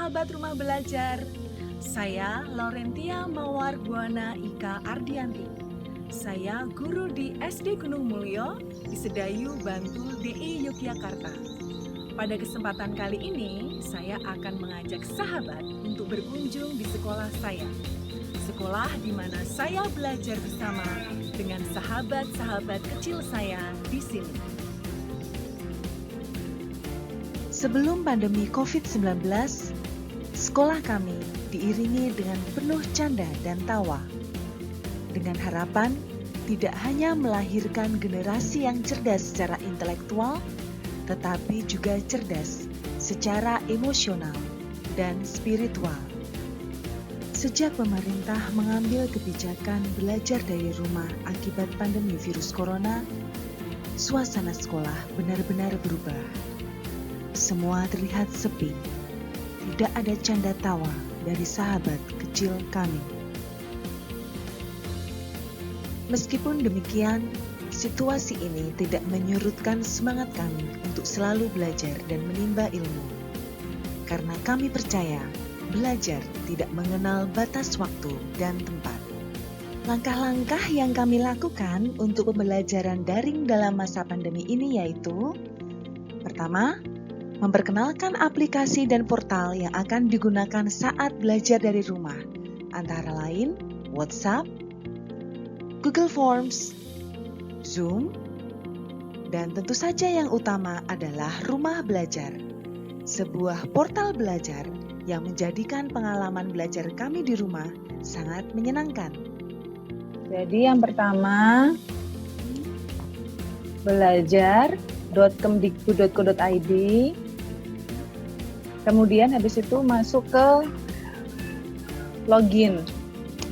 sahabat rumah belajar. Saya Laurentia Mawar Buana Ika Ardianti. Saya guru di SD Gunung Mulyo di Sedayu, Bantul, DI Yogyakarta. Pada kesempatan kali ini, saya akan mengajak sahabat untuk berkunjung di sekolah saya. Sekolah di mana saya belajar bersama dengan sahabat-sahabat kecil saya di sini. Sebelum pandemi COVID-19, sekolah kami diiringi dengan penuh canda dan tawa. Dengan harapan tidak hanya melahirkan generasi yang cerdas secara intelektual, tetapi juga cerdas secara emosional dan spiritual. Sejak pemerintah mengambil kebijakan belajar dari rumah akibat pandemi virus corona, suasana sekolah benar-benar berubah. Semua terlihat sepi, tidak ada canda tawa dari sahabat kecil kami. Meskipun demikian, situasi ini tidak menyurutkan semangat kami untuk selalu belajar dan menimba ilmu. Karena kami percaya, belajar tidak mengenal batas waktu dan tempat. Langkah-langkah yang kami lakukan untuk pembelajaran daring dalam masa pandemi ini yaitu: pertama, memperkenalkan aplikasi dan portal yang akan digunakan saat belajar dari rumah, antara lain WhatsApp, Google Forms, Zoom, dan tentu saja yang utama adalah Rumah Belajar, sebuah portal belajar yang menjadikan pengalaman belajar kami di rumah sangat menyenangkan. Jadi yang pertama, belajar.kemdikbud.go.id. Kemudian habis itu masuk ke login.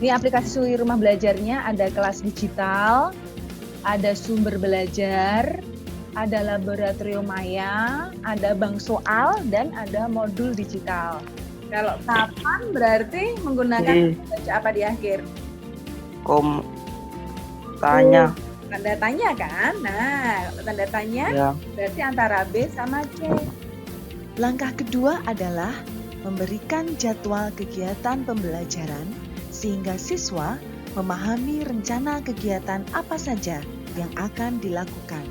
Ini aplikasi rumah belajarnya ada kelas digital, ada sumber belajar, ada laboratorium maya, ada bank soal, dan ada modul digital. Kalau kapan berarti menggunakan baca apa di akhir? Tanya. Tanda tanya kan? Nah, kalau tanda tanya berarti antara B sama C. Langkah kedua adalah memberikan jadwal kegiatan pembelajaran sehingga siswa memahami rencana kegiatan apa saja yang akan dilakukan.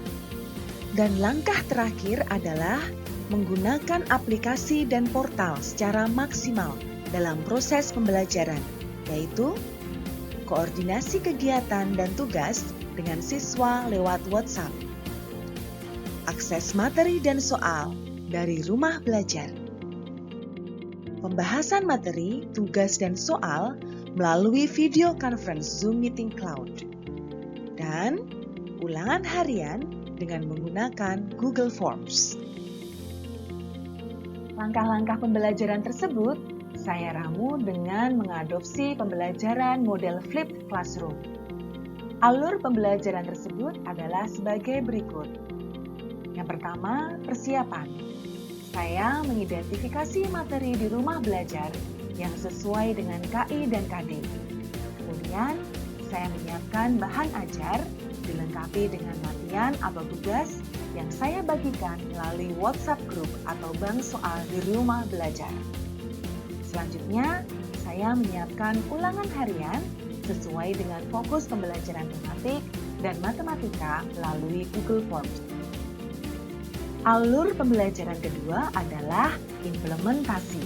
Dan langkah terakhir adalah menggunakan aplikasi dan portal secara maksimal dalam proses pembelajaran, yaitu koordinasi kegiatan dan tugas dengan siswa lewat WhatsApp, akses materi dan soal dari rumah belajar, pembahasan materi, tugas, dan soal melalui video conference Zoom Meeting Cloud, dan ulangan harian dengan menggunakan Google Forms. Langkah-langkah pembelajaran tersebut saya ramu dengan mengadopsi pembelajaran model flipped classroom. Alur pembelajaran tersebut adalah sebagai berikut. Yang pertama, persiapan. Saya mengidentifikasi materi di rumah belajar yang sesuai dengan KI dan KD. Kemudian, saya menyiapkan bahan ajar dilengkapi dengan latihan atau tugas yang saya bagikan melalui WhatsApp group atau bank soal di rumah belajar. Selanjutnya, saya menyiapkan ulangan harian sesuai dengan fokus pembelajaran tematik dan matematika melalui Google Forms. Alur pembelajaran kedua adalah implementasi.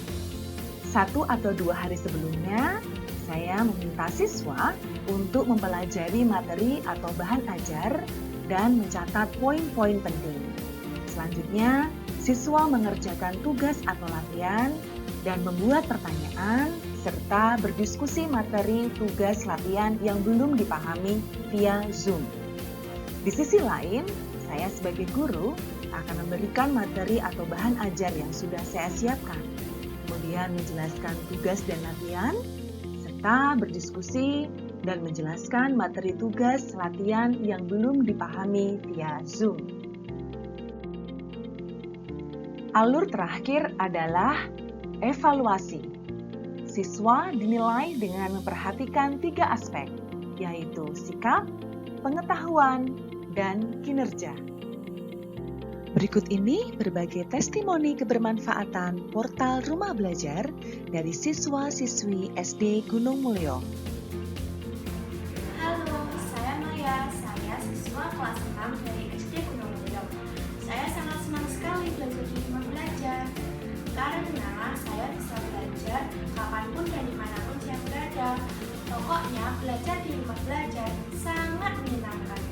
1 atau 2 hari sebelumnya, saya meminta siswa untuk mempelajari materi atau bahan ajar dan mencatat poin-poin penting. Selanjutnya, siswa mengerjakan tugas atau latihan dan membuat pertanyaan serta berdiskusi materi tugas latihan yang belum dipahami via Zoom. Di sisi lain, saya sebagai guru akan memberikan materi atau bahan ajar yang sudah saya siapkan, kemudian menjelaskan tugas dan latihan, serta berdiskusi dan menjelaskan materi tugas latihan yang belum dipahami via Zoom. Alur terakhir adalah evaluasi. Siswa dinilai dengan memperhatikan 3 aspek, yaitu sikap, pengetahuan, dan kinerja. Berikut ini berbagai testimoni kebermanfaatan portal Rumah Belajar dari siswa-siswi SD Gunung Mulyo. Halo, saya Maya, saya siswa kelas 6 dari SD Gunung Mulyo. Saya sangat senang sekali belajar di rumah belajar, karena saya bisa belajar kapanpun dan dimanapun saya berada. Pokoknya belajar di rumah belajar sangat menyenangkan.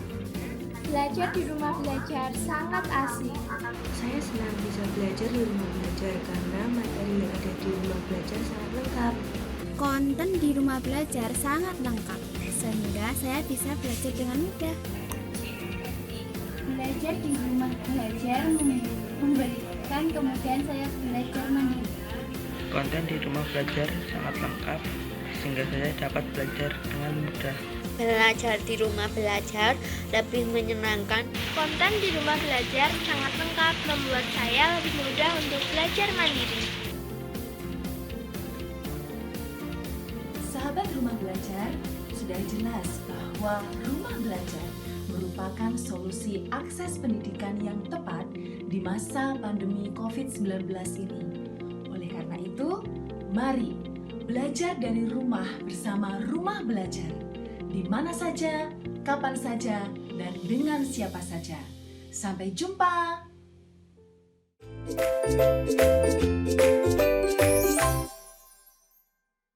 Belajar di rumah belajar sangat asik. Saya senang bisa belajar di rumah belajar karena materi yang ada di rumah belajar sangat lengkap. Konten di rumah belajar sangat lengkap, sehingga saya bisa belajar dengan mudah. Belajar di rumah belajar memberikan kemudahan saya belajar mandiri. Konten di rumah belajar sangat lengkap, sehingga saya dapat belajar dengan mudah. Belajar di rumah belajar lebih menyenangkan. Konten di rumah belajar sangat lengkap, membuat saya lebih mudah untuk belajar mandiri. Sahabat rumah belajar, sudah jelas bahwa rumah belajar merupakan solusi akses pendidikan yang tepat di masa pandemi COVID-19 ini. Oleh karena itu, mari belajar dari rumah bersama Rumah Belajar. Di mana saja, kapan saja, dan dengan siapa saja. Sampai jumpa!